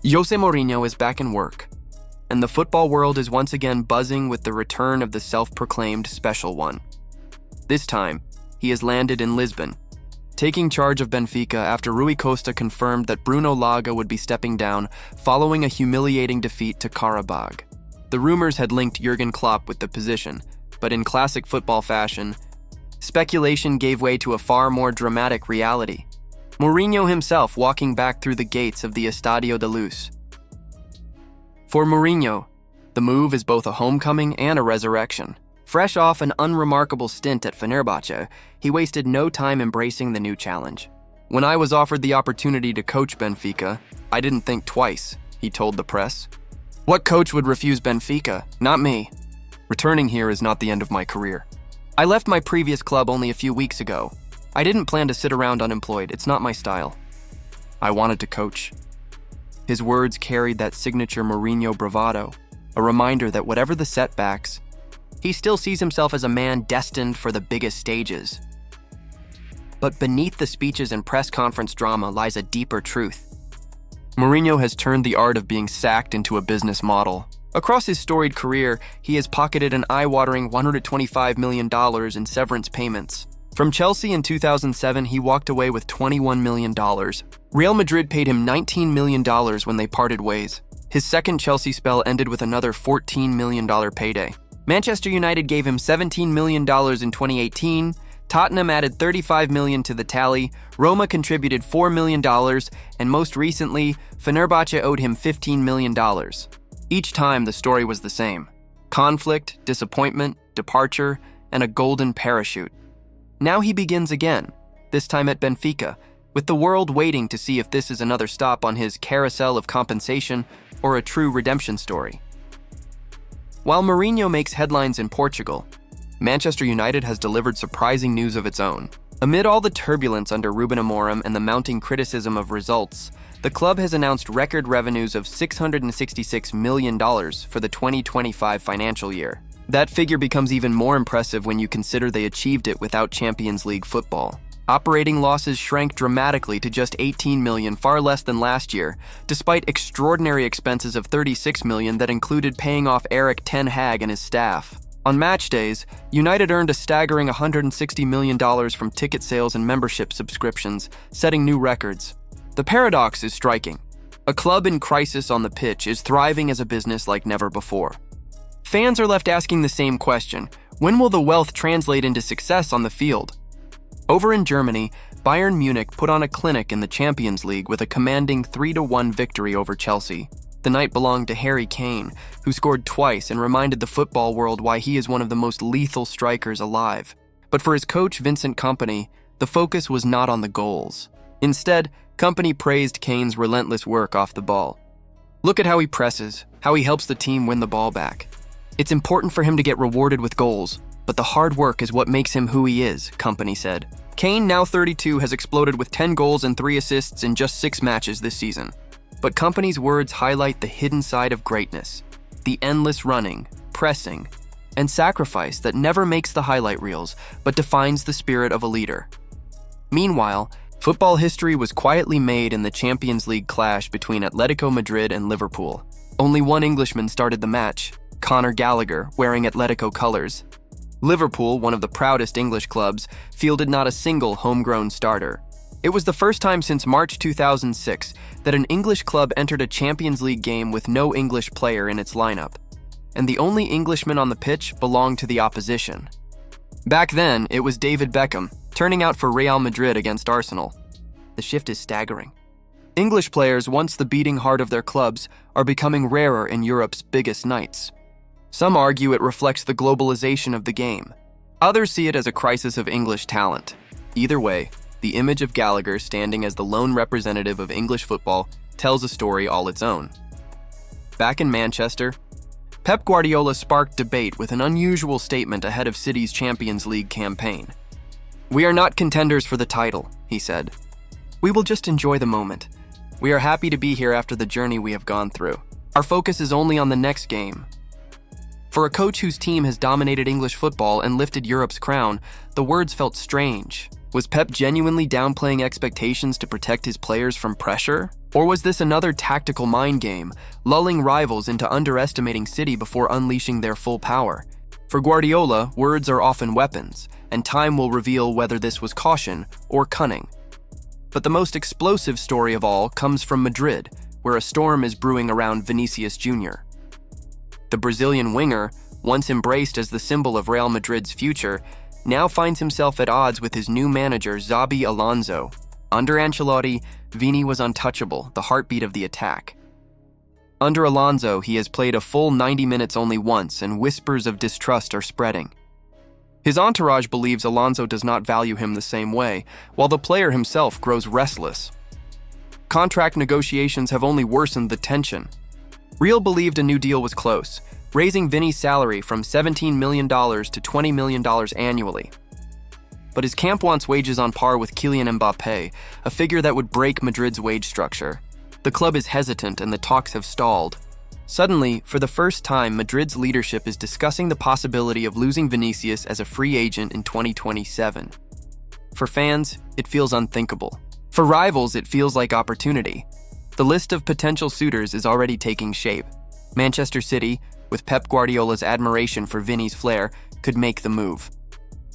José Mourinho is back in work, and the football world is once again buzzing with the return of the self-proclaimed special one. This time, he has landed in Lisbon, taking charge of Benfica after Rui Costa confirmed that Bruno Lage would be stepping down following a humiliating defeat to Qarabag. The rumors had linked Jurgen Klopp with the position, but in classic football fashion, speculation gave way to a far more dramatic reality. Mourinho himself walking back through the gates of the Estádio da Luz. For Mourinho, the move is both a homecoming and a resurrection. Fresh off an unremarkable stint at Fenerbahçe, he wasted no time embracing the new challenge. "When I was offered the opportunity to coach Benfica, I didn't think twice," he told the press. "What coach would refuse Benfica? Not me. Returning here is not the end of my career. I left my previous club only a few weeks ago. I didn't plan to sit around unemployed. It's not my style. I wanted to coach." His words carried that signature Mourinho bravado, a reminder that whatever the setbacks, he still sees himself as a man destined for the biggest stages. But beneath the speeches and press conference drama lies a deeper truth. Mourinho has turned the art of being sacked into a business model. Across his storied career, he has pocketed an eye-watering $125 million in severance payments. From Chelsea in 2007, he walked away with $21 million. Real Madrid paid him $19 million when they parted ways. His second Chelsea spell ended with another $14 million payday. Manchester United gave him $17 million in 2018, Tottenham added $35 million to the tally, Roma contributed $4 million, and most recently, Fenerbahçe owed him $15 million. Each time, the story was the same: conflict, disappointment, departure, and a golden parachute. Now he begins again, this time at Benfica, with the world waiting to see if this is another stop on his carousel of compensation or a true redemption story. While Mourinho makes headlines in Portugal, Manchester United has delivered surprising news of its own. Amid all the turbulence under Ruben Amorim and the mounting criticism of results, the club has announced record revenues of $666 million for the 2025 financial year. That figure becomes even more impressive when you consider they achieved it without Champions League football. Operating losses shrank dramatically to just $18 million, far less than last year, despite extraordinary expenses of $36 million that included paying off Erik ten Hag and his staff. On match days, United earned a staggering $160 million from ticket sales and membership subscriptions, setting new records. The paradox is striking. A club in crisis on the pitch is thriving as a business like never before. Fans are left asking the same question: when will the wealth translate into success on the field? Over in Germany, Bayern Munich put on a clinic in the Champions League with a commanding 3-1 victory over Chelsea. The night belonged to Harry Kane, who scored twice and reminded the football world why he is one of the most lethal strikers alive. But for his coach Vincent Kompany, the focus was not on the goals. Instead, Kompany praised Kane's relentless work off the ball. "Look at how he presses, how he helps the team win the ball back. It's important for him to get rewarded with goals, but the hard work is what makes him who he is," Kompany said. Kane, now 32, has exploded with 10 goals and 3 assists in just 6 matches this season. But Kompany's words highlight the hidden side of greatness: the endless running, pressing, and sacrifice that never makes the highlight reels, but defines the spirit of a leader. Meanwhile, football history was quietly made in the Champions League clash between Atletico Madrid and Liverpool. Only one Englishman started the match: Conor Gallagher, wearing Atletico colors. Liverpool, one of the proudest English clubs, fielded not a single homegrown starter. It was the first time since March 2006 that an English club entered a Champions League game with no English player in its lineup, and the only Englishman on the pitch belonged to the opposition. Back then, it was David Beckham, turning out for Real Madrid against Arsenal. The shift is staggering. English players, once the beating heart of their clubs, are becoming rarer in Europe's biggest nights. Some argue it reflects the globalization of the game. Others see it as a crisis of English talent. Either way, the image of Gallagher standing as the lone representative of English football tells a story all its own. Back in Manchester, Pep Guardiola sparked debate with an unusual statement ahead of City's Champions League campaign. "We are not contenders for the title," he said. "We will just enjoy the moment. We are happy to be here after the journey we have gone through. Our focus is only on the next game." For a coach whose team has dominated English football and lifted Europe's crown, the words felt strange. Was Pep genuinely downplaying expectations to protect his players from pressure? Or was this another tactical mind game, lulling rivals into underestimating City before unleashing their full power? For Guardiola, words are often weapons, and time will reveal whether this was caution or cunning. But the most explosive story of all comes from Madrid, where a storm is brewing around Vinicius Jr. The Brazilian winger, once embraced as the symbol of Real Madrid's future, now finds himself at odds with his new manager, Xabi Alonso. Under Ancelotti, Vini was untouchable, the heartbeat of the attack. Under Alonso, he has played a full 90 minutes only once, and whispers of distrust are spreading. His entourage believes Alonso does not value him the same way, while the player himself grows restless. Contract negotiations have only worsened the tension. Real believed a new deal was close, raising Vini's salary from $17 million to $20 million annually. But his camp wants wages on par with Kylian Mbappé, a figure that would break Madrid's wage structure. The club is hesitant and the talks have stalled. Suddenly, for the first time, Madrid's leadership is discussing the possibility of losing Vinicius as a free agent in 2027. For fans, it feels unthinkable. For rivals, it feels like opportunity. The list of potential suitors is already taking shape. Manchester City, with Pep Guardiola's admiration for Vini's flair, could make the move.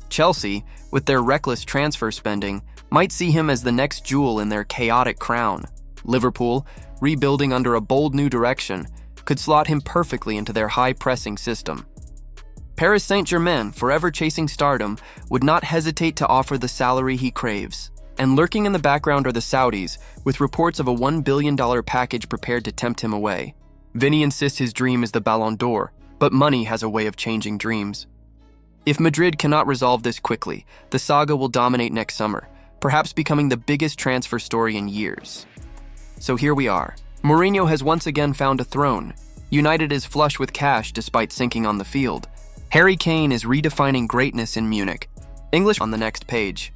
Chelsea, with their reckless transfer spending, might see him as the next jewel in their chaotic crown. Liverpool, rebuilding under a bold new direction, could slot him perfectly into their high-pressing system. Paris Saint-Germain, forever chasing stardom, would not hesitate to offer the salary he craves. And lurking in the background are the Saudis, with reports of a $1 billion package prepared to tempt him away. Vini insists his dream is the Ballon d'Or, but money has a way of changing dreams. If Madrid cannot resolve this quickly, the saga will dominate next summer, perhaps becoming the biggest transfer story in years. So here we are. Mourinho has once again found a throne. United is flush with cash despite sinking on the field. Harry Kane is redefining greatness in Munich. English on the next page.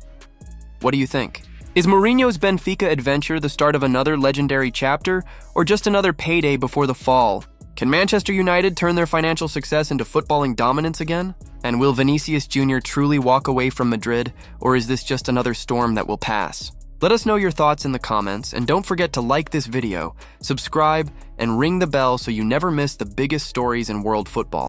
What do you think? Is Mourinho's Benfica adventure the start of another legendary chapter, or just another payday before the fall? Can Manchester United turn their financial success into footballing dominance again? And will Vinicius Jr. truly walk away from Madrid, or is this just another storm that will pass? Let us know your thoughts in the comments, and don't forget to like this video, subscribe, and ring the bell so you never miss the biggest stories in world football.